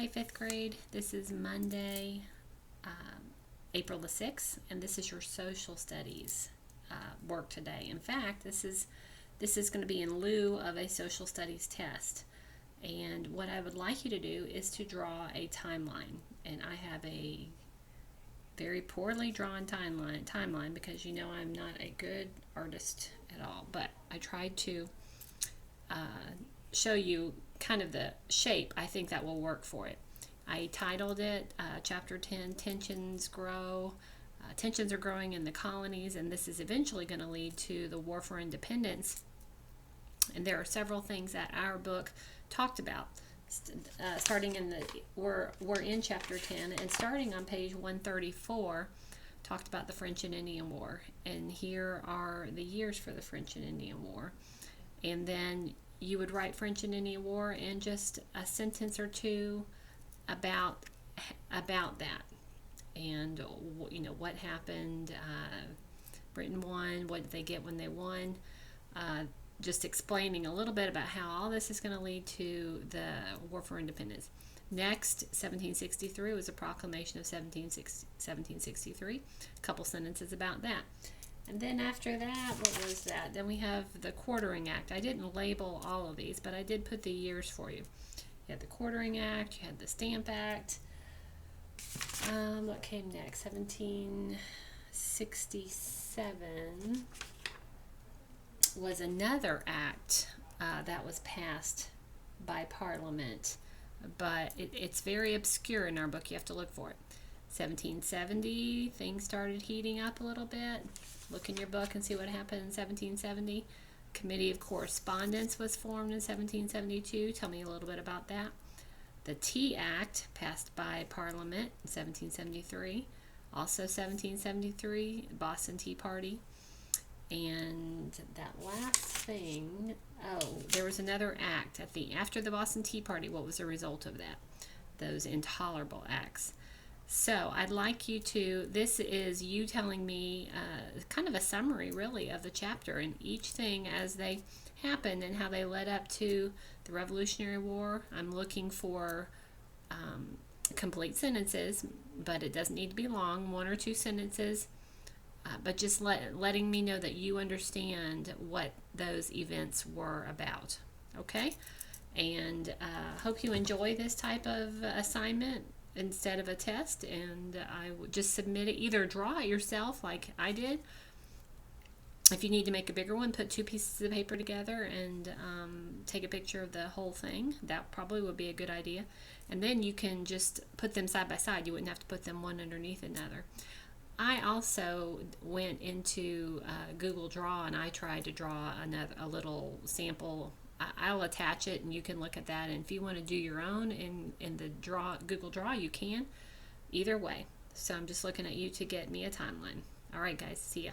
Hi, 5th grade. This is Monday, April the 6th, and this is your social studies work today. In fact, this is going to be in lieu of a social studies test. And what I would like you to do is to draw a timeline. And I have a very poorly drawn timeline because you know I'm not a good artist at all. But I tried to show you kind of the shape. I think that will work for it. I titled it Chapter 10, Tensions Grow. Tensions are growing in the colonies, and this is eventually going to lead to the War for Independence. And there are several things that our book talked about. Starting in we're in Chapter 10, and starting on page 134, talked about the French and Indian War. And here are the years for the French and Indian War. And then you would write French and Indian War in just a sentence or two about that, and you know what happened. Britain won. What did they get when they won? Just explaining a little bit about how all this is going to lead to the War for Independence. Next, 1763 was a proclamation of 1763. A couple sentences about that. And then after that, what was that? Then we have the Quartering Act. I didn't label all of these, but I did put the years for you. You had the Quartering Act, you had the Stamp Act. What came next? 1767 was another act that was passed by Parliament, but it's very obscure in our book. You have to look for it. 1770, things started heating up a little bit. Look in your book and see what happened in 1770. Committee of Correspondence was formed in 1772. Tell me a little bit about that. The Tea Act passed by Parliament in 1773. Also 1773, Boston Tea Party. And that last thing, there was another act after the Boston Tea Party. What was the result of that? Those intolerable acts. So I'd like you to, this is you telling me kind of a summary really of the chapter and each thing as they happened and how they led up to the Revolutionary War. I'm looking for complete sentences, but it doesn't need to be long, 1 or 2 sentences, but just letting me know that you understand what those events were about. Okay? And hope you enjoy this type of assignment instead of a test, and I would just submit it. Either draw it yourself like I did. If you need to make a bigger one, put 2 pieces of paper together and take a picture of the whole thing. That probably would be a good idea. And then you can just put them side by side. You wouldn't have to put them one underneath another. I also went into Google Draw and I tried to draw a little sample. I'll attach it and you can look at that, and if you want to do your own in the Google Draw, you can. Either way. So I'm just looking at you to get me a timeline. All right, guys, see ya.